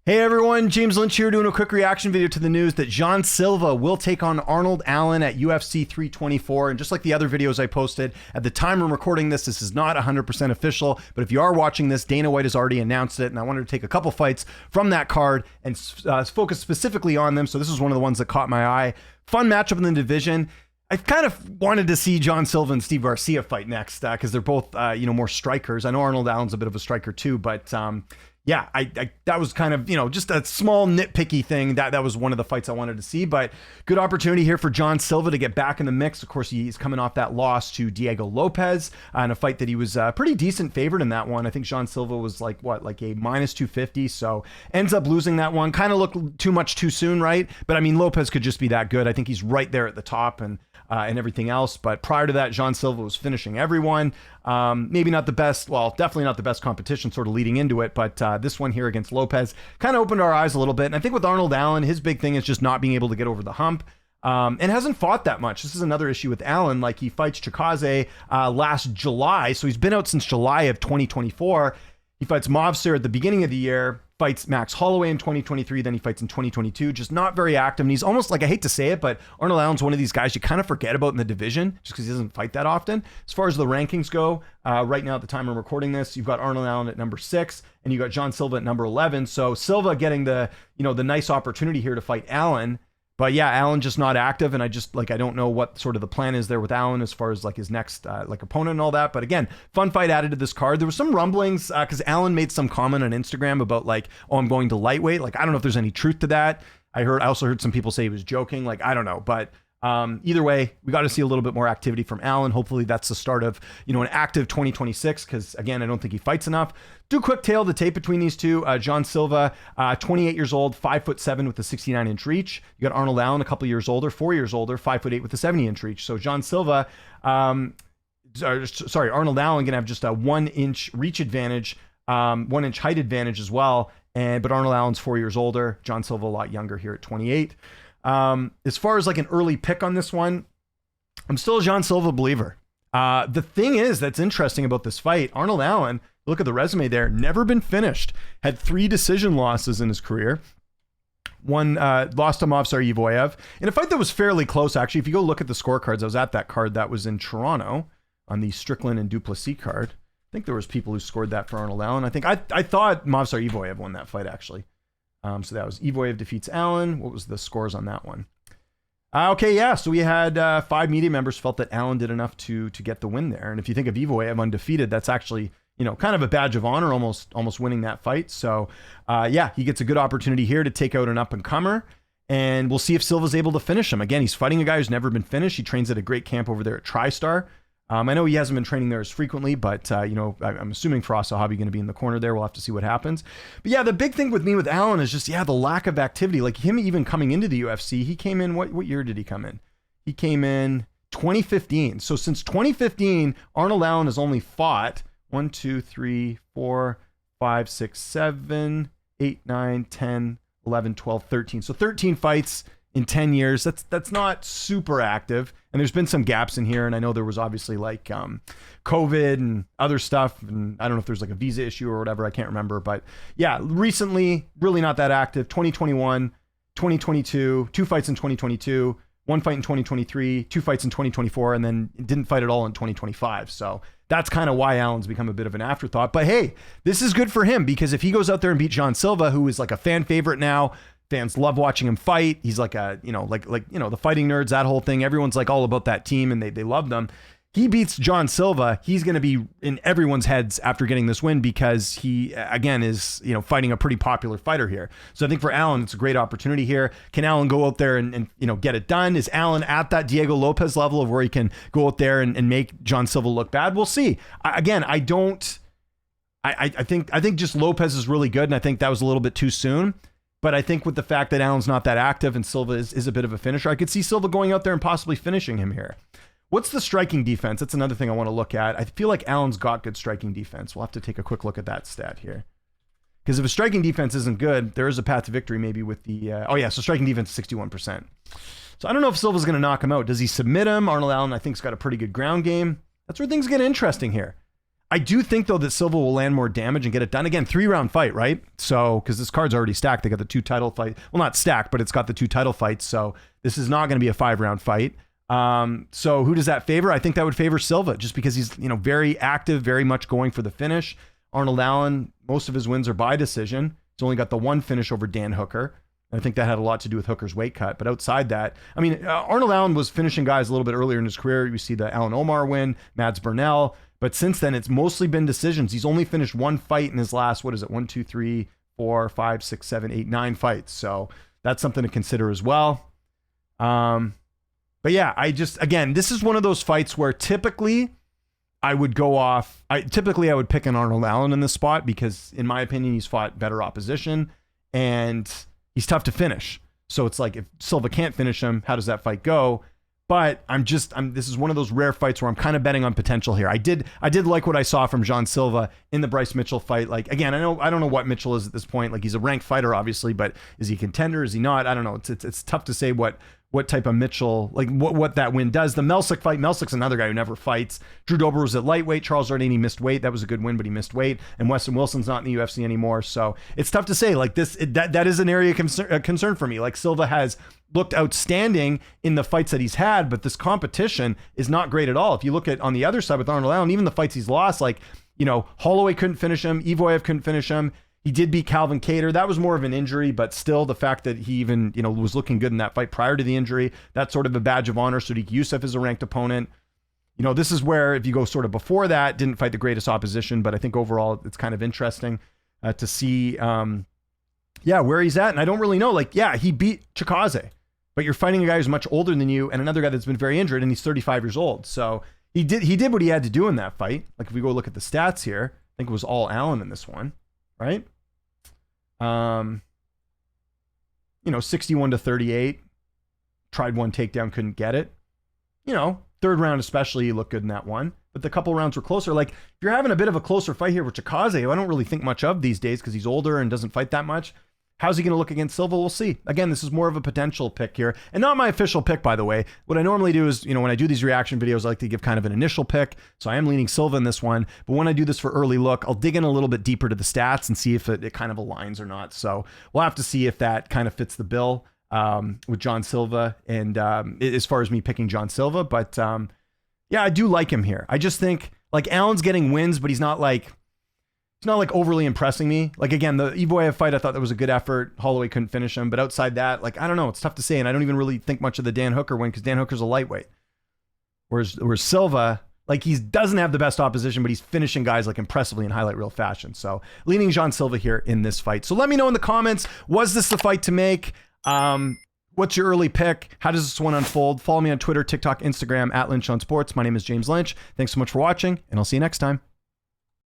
Hey everyone, James Lynch here doing a quick reaction video to the news that Silva will take on Arnold Allen at UFC 324. And just like the other videos I posted, at the time I'm recording this is not 100% official, but if you are watching this, Dana White has already announced it, and I wanted to take a couple fights from that card and focus specifically on them. So this is one of the ones that caught my eye. Fun matchup in the division. I kind of wanted to see Silva and Steve Garcia fight next because they're both, more strikers. I know Arnold Allen's a bit of a striker too, but yeah, I that was kind of, just a small nitpicky thing. That was one of the fights I wanted to see, but good opportunity here for Silva to get back in the mix. Of course, he's coming off that loss to Diego Lopez in a fight that he was pretty decent favored in that one. I think Silva was like a minus 250, so ends up losing that one. Kind of looked too much too soon, right? But I mean, Lopez could just be that good. I think he's right there at the top and everything else. But prior to that, Silva was finishing everyone. Maybe not the best, well, definitely not the best competition sort of leading into it, but this one here against Lopez kind of opened our eyes a little bit. And I think with Arnold Allen, his big thing is just not being able to get over the hump. And hasn't fought that much. This is another issue with Allen. Like, he fights Chikaze last July, so he's been out since July of 2024. He fights Movsar at the beginning of the year, fights Max Holloway in 2023, then he fights in 2022, just not very active. And he's almost like, I hate to say it, but Arnold Allen's one of these guys you kind of forget about in the division just because he doesn't fight that often. As far as the rankings go, right now at the time I'm recording this, you've got Arnold Allen at number 6 and you got Silva at number 11. So Silva getting the nice opportunity here to fight Allen. But yeah, Allen just not active, and I don't know what sort of the plan is there with Allen as far as like his next opponent and all that. But again, fun fight added to this card. There was some rumblings because Allen made some comment on Instagram about oh, I'm going to lightweight. I don't know if there's any truth to that. I also heard some people say he was joking. I don't know, but either way, we got to see a little bit more activity from Allen. Hopefully that's the start of an active 2026, because again, I don't think he fights enough. Do a quick tail the tape between these two. Silva, 28 years old, 5'7" with a 69-inch reach. You got Arnold Allen, a couple years older, 4 years older, 5'8" with a 70-inch reach. So Silva, Arnold Allen gonna have just a 1-inch reach advantage, 1-inch height advantage as well. But Arnold Allen's 4 years older. Silva a lot younger here at 28. As far as an early pick on this one, I'm still a Silva believer. The thing is that's interesting about this fight, Arnold Allen, look at the resume there, never been finished, had 3 decision losses in his career. One lost to Movsar Evloev in a fight that was fairly close, actually. If you go look at the scorecards, I was at that card that was in Toronto on the Strickland and Duplessis card. I think there was people who scored that for Arnold Allen. I thought Movsar Evloev won that fight, actually. So that was Evloev defeats Allen. What was the scores on that one? Okay, yeah. So we had 5 media members felt that Allen did enough to get the win there. And if you think of Evloev undefeated, that's actually kind of a badge of honor, almost winning that fight. So yeah, he gets a good opportunity here to take out an up and comer. And we'll see if Silva's able to finish him. Again, he's fighting a guy who's never been finished. He trains at a great camp over there at TriStar. I know he hasn't been training there as frequently, but I'm assuming Firas Zahabi going to be in the corner there. We'll have to see what happens. But yeah, the big thing with me with Allen is just, the lack of activity. Like him even coming into the UFC, he came in, what year did he come in? He came in 2015. So since 2015, Arnold Allen has only fought 1, 2, 3, 4, 5, 6, 7, 8, 9, 10, 11, 12, 13. So 13 fights in 10 years. That's not super active. And there's been some gaps in here. And I know there was obviously COVID and other stuff. And I don't know if there's a visa issue or whatever. I can't remember. But yeah, recently, really not that active. 2021, 2022, 2 fights in 2022, 1 fight in 2023, 2 fights in 2024, and then didn't fight at all in 2025. So that's kind of why Allen's become a bit of an afterthought. But hey, this is good for him, because if he goes out there and beats Silva, who is a fan favorite now, fans love watching him fight. He's the fighting nerds, that whole thing. Everyone's all about that team and they love them. He beats Silva. He's going to be in everyone's heads after getting this win, because he, again, is, fighting a pretty popular fighter here. So I think for Allen, it's a great opportunity here. Can Allen go out there and get it done? Is Allen at that Diego Lopez level of where he can go out there and make Silva look bad? We'll see. I think just Lopez is really good. And I think that was a little bit too soon. But I think with the fact that Allen's not that active and Silva is a bit of a finisher, I could see Silva going out there and possibly finishing him here. What's the striking defense? That's another thing I want to look at. I feel like Allen's got good striking defense. We'll have to take a quick look at that stat here. Because if a striking defense isn't good, there is a path to victory maybe with the... so striking defense is 61%. So I don't know if Silva's going to knock him out. Does he submit him? Arnold Allen, I think, has got a pretty good ground game. That's where things get interesting here. I do think, though, that Silva will land more damage and get it done. Again, 3-round fight, right? So, because this card's already stacked. They got the 2 title fight. Well, not stacked, but it's got the 2 title fights. So this is not going to be a 5-round fight. So who does that favor? I think that would favor Silva, just because he's, very active, very much going for the finish. Arnold Allen, most of his wins are by decision. He's only got the 1 finish over Dan Hooker. I think that had a lot to do with Hooker's weight cut. But outside that, Arnold Allen was finishing guys a little bit earlier in his career. You see the Alan Omar win, Mads Burnell. But since then, it's mostly been decisions. He's only finished 1 fight in his last, 1, 2, 3, 4, 5, 6, 7, 8, 9 fights. So that's something to consider as well. But yeah, again, this is one of those fights where typically I would go off. I would pick an Arnold Allen in this spot because, in my opinion, he's fought better opposition and he's tough to finish. So it's like, if Silva can't finish him, how does that fight go? But this is one of those rare fights where I'm kind of betting on potential here. I did like what I saw from John Silva in the Bryce Mitchell fight. Like, again, I don't know what Mitchell is at this point. Like, he's a ranked fighter, obviously, but is he a contender? Is he not? I don't know. It's tough to say what type of Mitchell, like what that win does. The Melsick fight, Melsick's another guy who never fights. Drew Dober was at lightweight. Charles Ardini missed weight. That was a good win, but he missed weight. And Weston Wilson's not in the UFC anymore. So it's tough to say. Like, that is an area of concern for me. Like, Silva has looked outstanding in the fights that he's had, but this competition is not great at all. If you look at on the other side with Arnold Allen, even the fights he's lost, like, Holloway couldn't finish him. Evoyev couldn't finish him. He did beat Calvin Kattar. That was more of an injury, but still the fact that he even, was looking good in that fight prior to the injury, that's sort of a badge of honor. Sadiq Youssef is a ranked opponent. This is where, if you go sort of before that, didn't fight the greatest opposition, but I think overall it's kind of interesting to see, where he's at. And I don't really know, he beat Chikaze, but you're fighting a guy who's much older than you and another guy that's been very injured, and he's 35 years old. So he did what he had to do in that fight. Like, if we go look at the stats here, I think it was all Allen in this one, right? 61-38, tried 1 takedown, couldn't get it. 3rd round especially, he looked good in that one, but the couple rounds were closer. Like, if you're having a bit of a closer fight here with Chikaze, who I don't really think much of these days because he's older and doesn't fight that much, how's he going to look against Silva? We'll see. Again, this is more of a potential pick here, and not my official pick, by the way. What I normally do is, when I do these reaction videos, I like to give kind of an initial pick. So I am leaning Silva in this one, but when I do this for early look, I'll dig in a little bit deeper to the stats and see if it kind of aligns or not. So we'll have to see if that kind of fits the bill with John Silva, and as far as me picking John Silva. But I do like him here. I just think, like, Allen's getting wins, but he's not overly impressing me. Like, again, the Evoyev fight, I thought that was a good effort. Holloway couldn't finish him, but outside that, like, I don't know. It's tough to say, and I don't even really think much of the Dan Hooker win because Dan Hooker's a lightweight. Whereas Silva, like, he doesn't have the best opposition, but he's finishing guys, like, impressively in highlight reel fashion. So leaning John Silva here in this fight. So let me know in the comments, was this the fight to make? What's your early pick? How does this one unfold? Follow me on Twitter, TikTok, Instagram, @Lynch on Sports. My name is James Lynch. Thanks so much for watching, and I'll see you next time.